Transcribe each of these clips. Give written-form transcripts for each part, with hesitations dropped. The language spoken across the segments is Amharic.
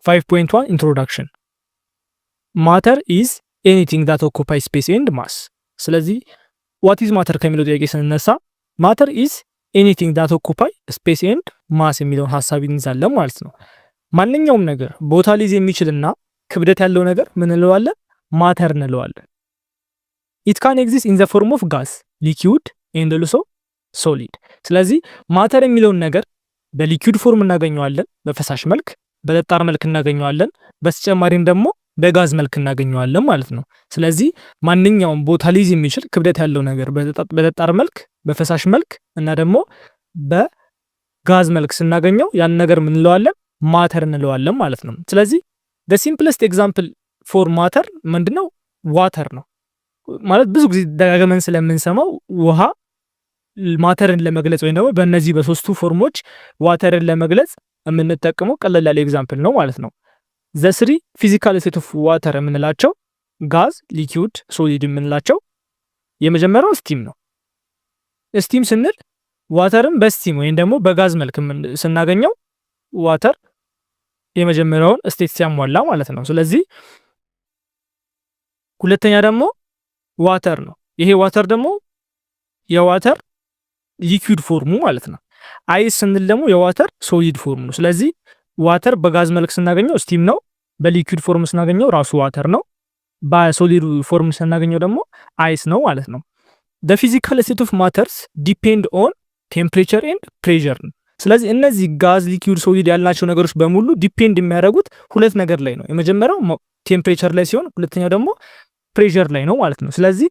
5.1 introduction matter is anything that occupies space and mass ስለዚህ what is matter ከሚለው ጥያቄ ስንነሳ matter is anything that occupies space and mass የሚለውን ሐሳብ ይንዛለን ማለት ነው። ማንኛውም ነገር ቦታ ሊይዝ የሚችልና ክብደት ያለው ነገር ምን እንለዋለን? ማተር እንለዋለን። it can exist in the form of gas, liquid and also solid ስለዚህ ማተር የሚለውን ነገር በሊኩዊድ ፎርም እናገኘዋለን፣ በፈሳሽ መልክ፣ በጠጣር መልክ እናገኘዋለን፣ በተጨማሪም ደግሞ በጋዝ መልክ እናገኘዋለን ማለት ነው። ስለዚህ ማንኛውም ቦታ ሊይዝ የሚችል ክብደት ያለው ነገር በጠጣር መልክ፣ በፈሳሽ መልክ እና ደግሞ በጋዝ መልክ ስናገኘው ያን ነገር ምን እንለዋለን? ማተር እንለዋለን ማለት ነው። ስለዚህ the simplest example for matter ምንድነው? ዋተር ነው ማለት ብዙ ጊዜ ደጋግመን ስለምንሰማው ውሃ ማተርን ለመግለጽ ወይ ደግሞ በእነዚህ በሶስቱ ፎርሞች ዋተርን ለመግለጽ የምንጠቀመው ቀለል ያለ ኤግዛምፕል ነው ማለት ነው። the three physical state of water የምንላቸው ጋዝ፣ ሊኩዊድ፣ ሶሊድ የምንላቸው የመጀመሪያው ስቲም ነው። ስቲም ስንል ዋተርን በስቲም ወይም ደግሞ በጋዝ መልክ ስናገኘው ዋተር የመጀመሪያውን ስቴት ሲያሟላ ማለት ነው። ስለዚህ ሁለተኛ ደግሞ ዋተር ነው። ይሄ ዋተር ደግሞ የዋተር ሊኩዊድ ፎርሙ ማለት ነው። አይስ ስንል ደግሞ የዋተር ሶሊድ ፎርም ነው። ስለዚህ ዋተር በጋዝ መልክ ስናገኘው ስቲም ነው፣ በሊኩዊድ ፎርም ስናገኘው ራሱ ዋተር ነው፣ በሶሊድ ፎርም ስናገኘው ደግሞ አይስ ነው ማለት ነው። the physical state of matters depend on temperature and pressure ስለዚህ እነዚህ ጋዝ፣ ሊኩዊድ፣ ሶሊድ ያልናቸው ነገሮች በሙሉ ዲፔንድ የሚያደርጉት ሁለት ነገር ላይ ነው። የመጀመሪያው ቴምፕሬቸር ላይ ሲሆን ሁለተኛው ደግሞ ፕሬሸር ላይ ነው ማለት ነው። ስለዚህ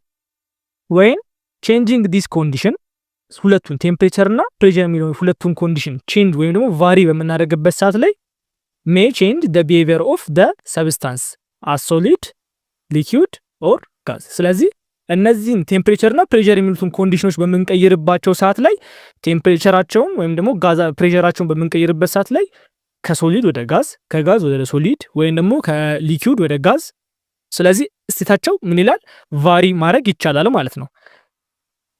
when changing this condition ሁለቱን ቴምፕሬቸር እና ፕሬሸር የሚለው ሁለቱን ኮንዲሽን ቼንጅ ወይም ደግሞ ቫሪ በምናደርግበት ሰዓት ላይ may change the behavior of the substance as solid, liquid or gas ስለዚህ እነዚህን ቴምፕሬቸር እና ፕሬሸር የሚሉትን ኮንዲሽኖች በምንቀይርባቸው ሰዓት ላይ ቴምፕሬቸራቸውን ወይም ደግሞ ጋዝ ፕሬሸራቸውን በምንቀይርበት ሰዓት ላይ ከሶሊድ ወደ ጋዝ፣ ከጋዝ ወደ ሶሊድ ወይም ደግሞ ከሊኩዊድ ወደ ጋዝ ስለዚህ ስቴታቸው ምን ይላል? ቫሪ ማድረግ ይቻላል ማለት ነው።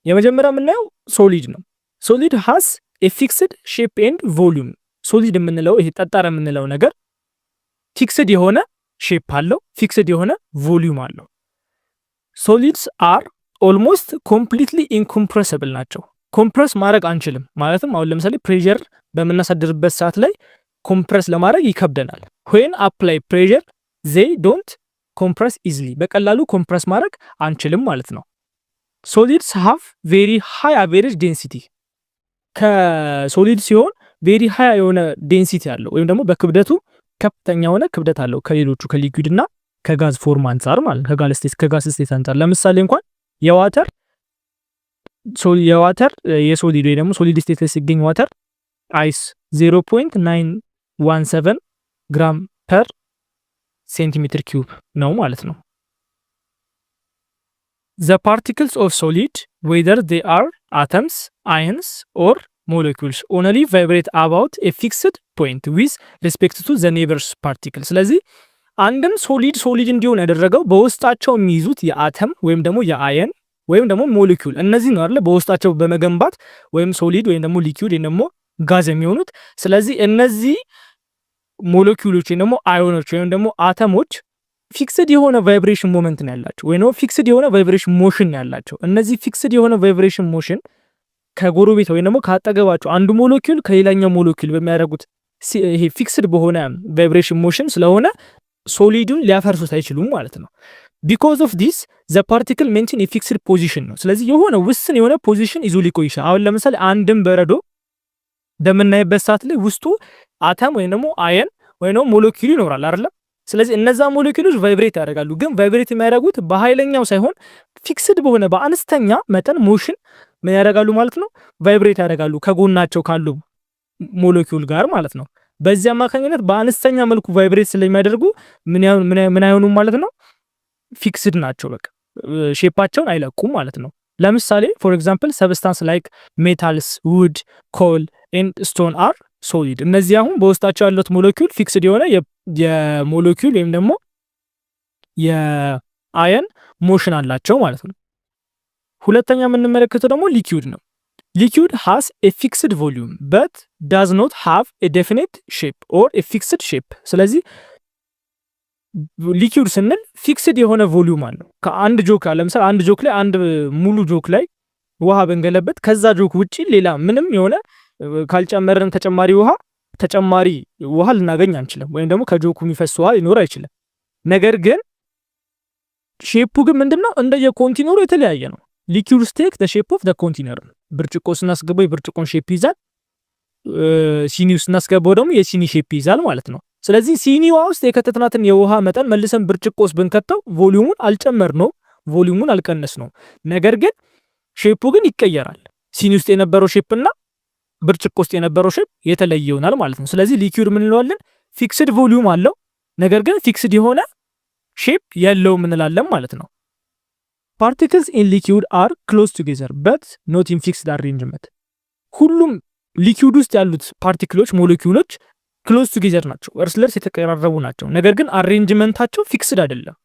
የመጀመሪያው የምናየው ሶሊድ ነው። ሶሊድ has a fixed shape and volume ሶሊድ የምንለው ይሄ ጠጣር የምንለው ነገር ፊክስድ የሆነ ሼፕ አለው፣ ፊክስድ የሆነ ቮሊዩም አለው። ሶሊድስ አር ኦልሞስት ኮምፕሊትሊ ኢንኮምፕረሲብል ናቸው። ኮምፕረስ ማድረግ አንችልም። ማለትም አሁን ለምሳሌ ፕሬሸር በምናሳድርበት ሰዓት ላይ ኮምፕረስ ለማድረግ ይከብደናል። when apply pressure they don't compress easily በቀላሉ ኮምፕረስ ማድረግ አንችልም ማለት ነው። ሶሊድስ have very high average density ከሶሊድ ሲሆን very high የሆነ ዴንሲቲ አለው ወይም ደግሞ በክብደቱ ከፍተኛ የሆነ ክብደት አለው ከሌሎቹ ከሊኩዊድ እና ከጋዝ ፎርም አንፃር ማለት ከጋዝ ስቴት አንፃር ለምሳሌ እንኳን የዋተር የሶሊድ ወይ ደግሞ ሶሊድ ስቴት ላይ ሲገኝ ዋተር አይስ 0.917 ግራም ፐር ሴንቲሜትር ኪዩብ ነው ማለት ነው። the particles of solid whether they are atoms, ions or molecules only vibrate about a fixed point with respect to the neighbors particle ስለዚህ አንድም ሶሊድ እንዲሆን ያደረገው በውስጣቸው የሚይዙት የአተም ወይም ደግሞ የአየን ወይም ደግሞ ሞሌኩል እነዚህ ነው አይደል? በውስጣቸው በመገንባት ወይም ሶሊድ ወይም ደግሞ ሊኩዊድ ወይም ደግሞ ጋዝ የሚሆኑት። ስለዚህ እነዚህ ሞሌኩሎች ወይም ደግሞ አዮኖች ወይም ደግሞ አተሞች ፊክስድ የሆነ ቫይብሬሽን ሞመንት ነው ያላቸው ወይም ደግሞ ፊክስድ የሆነ ቫይብሬሽን ሞሽን ነው ያላቸው። እነዚህ ፊክስድ የሆነ ቫይብሬሽን ሞሽን ከጎረቤት ወይም ደግሞ ካጠገባቸው አንዱ ሞሌኩል ከሌላኛው ሞሌኩል በሚያደርጉት ይሄ ፊክስድ በሆነ ቫይብሬሽን ሞሽን ስለሆነ ሶሊዱን ሊያፈርሱት አይችሉም ማለት ነው። because of this the particle maintain a fixed position ነው። ስለዚህ የሆነ ውስን የሆነ ፖዚሽን ይዞ ሊቆይ ይችላል። አሁን ለምሳሌ አንድም በረዶ በምናይበት ሰዓት ላይ ውስጡ አተም ወይም ደግሞ አየን ወይም ደግሞ ሞሌኩል ይኖራል አይደል? ስለዚህ እነዛ ሞሌኩሎች ቫይብሬት ያደርጋሉ። ግን ቫይብሬት የሚያደርጉት በኃይለኛው ሳይሆን ፊክስድ በሆነ በአነስተኛ መጠን ሞሽን ምን ያደርጋሉ ማለት ነው? ቫይብሬት ያደርጋሉ ከጎናቸው ካሉ ሞሌኩል ጋር ማለት ነው። በዚህ አማካኝነት በአነስተኛ መልኩ ቫይብሬት ስለሚያደርጉ ምን አይሆኑም ማለት ነው? ፊክስድ ናቸው። በቃ ሼፓቸውን አይለቁም ማለት ነው። ለምሳሌ ፎር ኤግዛምፕል ሰብስታንስ ላይክ ሜታልስ፣ ውድ፣ ኮል ኤንድ ስቶን አር ሶሊድ። እነዚህ አሁን በውስጣቸው ያሉት ሞሌኩል ፊክስድ የሆነ የሞሌኩል ወይም ደግሞ የአየን ሞሽን አላቸው ማለት ነው። ሁለተኛ የምንመለከተው ደግሞ ሊኩዊድ ነው። liquid has a fixed volume but does not have a definite shape or a fixed shape ስለዚህ ሊኩድ ስንል ፊክስድ የሆነ ቮሊዩም አለው። ከአንድ ጆክ ለምሳሌ አንድ ጆክ ላይ አንድ ሙሉ ጆክ ላይ ውሃ በንገለበት ከዛ ጆክ ውጪ ሌላ ምንም የሆነ ካልጨመረን ተጨማሪ ውሃ ልናገኝ አንችልም፣ ወይም ደግሞ ከጆኩ የሚፈስ ውሃ ሊኖር አይችልም። ነገር ግን ሼፑ ግን ምንድነው እንደየኮንቴነሩ የተለያየ ነው። ሊኩድ ስቴክ the shape of the container ብርጭቆ ስናስገባው የብርጭቆን ሼፕ ይዛል፣ ሲኒው ስናስገባው ደግሞ የሲኒ ሼፕ ይዛል ማለት ነው። ስለዚህ ሲኒዋ ውስጥ የከተትናትን የውሃ መጠን መልሰን ብርጭቆስ ብንከተው ቮሊዩሙን አልጨመርነው፣ ቮሊዩሙን አልቀነስነው። ነገር ግን ሼፑ ግን ይቀየራል። ሲኒ ውስጥ የነበረው ሼፕ እና ብርጭቆ ውስጥ የነበረው ሼፕ የተለየ ይሆናል ማለት ነው። ስለዚህ ሊኩድ ምን እንለዋለን? ፊክስድ ቮሊዩም አለው፣ ነገር ግን ፊክስድ የሆነ ሼፕ የለውም እንላለን ማለት ነው። ፓርቲክልስ ኢን ሊኩድ አር ክሎዝ ቱጌዘር በት ኖት ኢን ፊክስድ አሬንጅመንት። ሁሉም ሊኩድ ውስጥ ያሉት ፓርቲክሎች ሞለኪውሎች ክሎዝ ቱጌዘር ናቸው፣ እርስ ለርስ የተቀራረቡ ናቸው። ነገር ግን አሬንጅመንታቸው ፊክስድ አይደለም።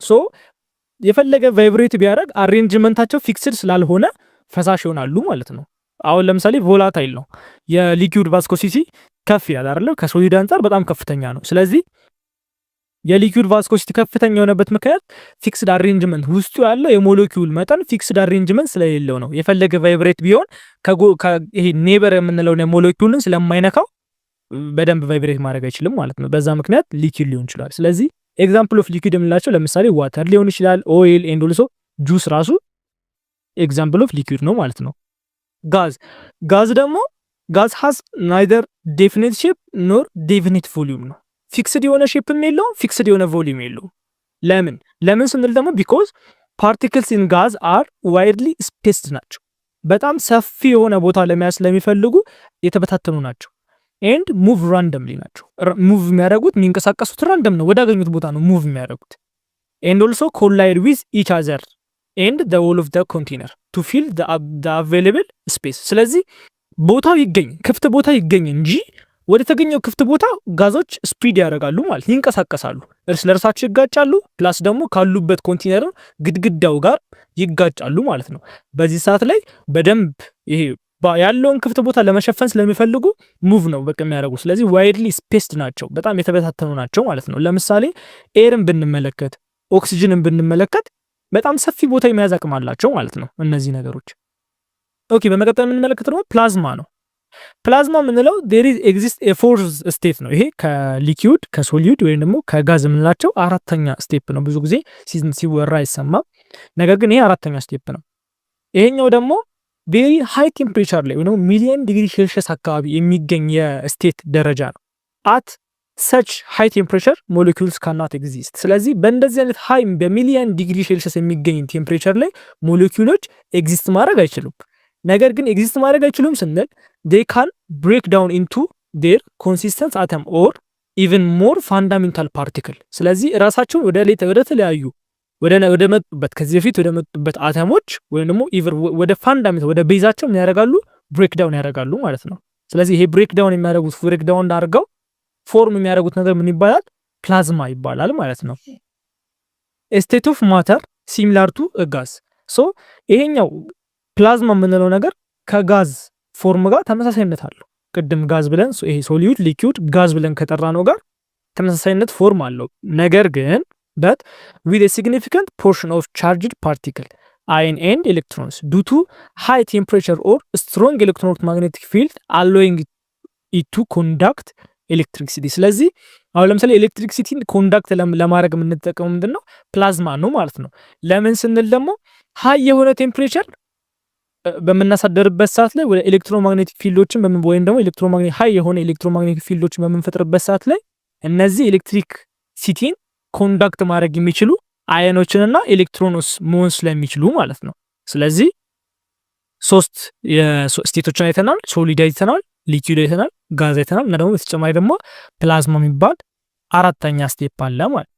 ሶ የፈለገ ቫይብሬት ቢያደርግ አሬንጅመንታቸው ፊክስድ ስላልሆነ ፈሳሽ ይሆናሉ ማለት ነው። አሁን ለምሳሌ ቮላታይል ነው፣ የሊኩድ ቫስኮሲቲ ከፍ ያለ አይደለ? ከሶሊድ አንፃር በጣም ከፍተኛ ነው። ስለዚህ የሊኩድ ቫስኮሲቲ ከፍተኛ የሆነበት ምክንያት ፊክስድ አሬንጅመንት ውስጡ ያለው የሞለኪውል መጠን ፊክስድ አሬንጅመንት ስለሌለው ነው። የፈለገ ቫይብሬት ቢሆን ይሄ ኔበር የምንለው ሞለኪውልን ስለማይነካው በደንብ ቫይብሬት ማድረግ አይችልም ማለት ነው። በዛ ምክንያት ሊኩድ ሊሆን ይችላል። ስለዚህ ኤግዛምፕል ኦፍ ሊኩድ የምንላቸው ለምሳሌ ዋተር ሊሆን ይችላል፣ ኦይል ኤንድ ኦልሶ ጁስ ራሱ ኤግዛምፕል ኦፍ ሊኩድ ነው ማለት ነው። ጋዝ ደግሞ ጋዝ ሃዝ ናይደር ዴፊኒት ሼፕ ኖር ዴፊኒት ቮሊዩም ነው። ፊክስድ የሆነ ሼፕም የለውም፣ ፊክስድ የሆነ ቮሊዩም የለውም። ለምን ስንል ደግሞ ቢኮዝ ፓርቲክልስ ኢን ጋዝ አር ዋይድሊ ስፔስድ ናቸው። በጣም ሰፊ የሆነ ቦታ ለመያዝ ስለሚፈልጉ የተበታተኑ ናቸው። ኤንድ ሙቭ ራንደምሊ ናቸው። ሙቭ የሚያደርጉት የሚንቀሳቀሱት ራንደም ነው፣ ወዳገኙት ቦታ ነው ሙቭ የሚያደርጉት። ኤንድ ኦልሶ ኮላይድ ዊዝ ኢች አዘር ኤንድ ዘ ዎል ኦፍ ዘ ኮንቴነር ቱ ፊል ዘ አቬይላብል ስፔስ። ስለዚህ ቦታው ይገኝ ክፍት ቦታ ይገኝ እንጂ ወደ ተገኘው ክፍት ቦታ ጋዞች ስፕሪድ ያደርጋሉ ማለት ይንቀሳቀሳሉ፣ እርስ ለርሳቸው ይጋጫሉ፣ ፕላስ ደግሞ ካሉበት ኮንቴነር ግድግዳው ጋር ይጋጫሉ ማለት ነው። በዚህ ሰዓት ላይ በደንብ ይሄ ያለውን ክፍት ቦታ ለመሸፈን ስለሚፈልጉ ሙቭ ነው በቃ የሚያደርጉ። ስለዚህ ዋይድሊ ስፔስድ ናቸው፣ በጣም የተበታተኑ ናቸው ማለት ነው። ለምሳሌ ኤርን ብንመለከት፣ ኦክሲጅንን ብንመለከት በጣም ሰፊ ቦታ የመያዝ አቅም አላቸው ማለት ነው እነዚህ ነገሮች። ኦኬ፣ በመቀጠል የምንመለከተው ደግሞ ፕላዝማ ነው። ፕላዝማ የምንለው there exists a fourth state ነው። ይሄ ከሊኩድ ከሶሊድ ወይም ደግሞ ከጋዝ የምንላቸው አራተኛ ስቴፕ ነው። ብዙ ጊዜ ሲወራ አይሰማም፣ ነገር ግን ይሄ አራተኛ ስቴፕ ነው። ይሄኛው ደግሞ ቬሪ ሃይ ቴምፕሬቸር ላይ ወይም ሚሊየን ዲግሪ ሴልሺየስ አካባቢ የሚገኝ የስቴት ደረጃ ነው። አት ሰች ሃይ ቴምፕሬቸር ሞለኪውልስ ካናት ኤግዚስት። ስለዚህ በእንደዚህ አይነት ሃይ በሚሊየን ዲግሪ ሴልሺየስ የሚገኝ ቴምፕሬቸር ላይ ሞለኪውሎች ኤግዚስት ማድረግ አይችሉም። ነገር ግን ኤግዚስት ማድረግ አይችሉም ስንል they can break down into their consistent atom or even more fundamental particle። ስለዚህ ራሳቸውን ወደ ተለያዩ ወደ መጡበት ከዚህ በፊት ወደ መጡበት አተሞች ወይም ደግሞ ኢቨር ወደ ፋንዳሜንት ወደ ቤዛቸው ምን ያደርጋሉ? ብሬክ ዳውን ያደርጋሉ ማለት ነው። ስለዚህ ይሄ ብሬክ ዳውን የሚያደርጉት ብሬክ ዳውን እንዳርገው ፎርም የሚያደርጉት ነገር ምን ይባላል? ፕላዝማ ይባላል ማለት ነው። ስቴት ኦፍ ማተር ሲሚላር ቱ ጋዝ። ሶ ይሄኛው ፕላዝማ የምንለው ነገር ከጋዝ ፎርም ጋር ተመሳሳይነት አለው። ቅድም ጋዝ ብለን ይሄ ሶሊድ ሊኩድ ጋዝ ብለን ከጠራ ነው ጋር ተመሳሳይነት ፎርም አለው። ነገር ግን but with a significant portion of charged particle ion and electrons due to high temperature or strong electromagnetic field allowing it to conduct electricity። ስለዚህ አሁን ለምሳሌ ኤሌክትሪክሲቲን ኮንዳክት ለማድረግ የምንጠቀመው ምንድነው? ፕላዝማ ነው ማለት ነው። ለምን ስንል ደግሞ ሃይ የሆነ ቴምፕሬቸር በመናሳደርበት ሰዓት ላይ ወደ ኤሌክትሮማግኔቲክ ፊልዶችን ወይም ደግሞ ኤሌክትሮማግኔቲክ ሃይ የሆነ ኤሌክትሮማግኔቲክ ፊልዶችን በመንፈጥርበት ሰዓት ላይ እነዚህ ኤሌክትሪክ ሲቲን ኮንዳክት ማድረግ የሚችሉ አየኖችንና ኤሌክትሮኖስ መሆን ስለሚችሉ ማለት ነው። ስለዚህ ሶስት ስቴቶችን አይተናል። ሶሊድ አይተናል፣ ሊኩድ አይተናል፣ ጋዝ አይተናል እና ደግሞ በተጨማሪ ደግሞ ፕላዝማ የሚባል አራተኛ ስቴፕ አለ ማለት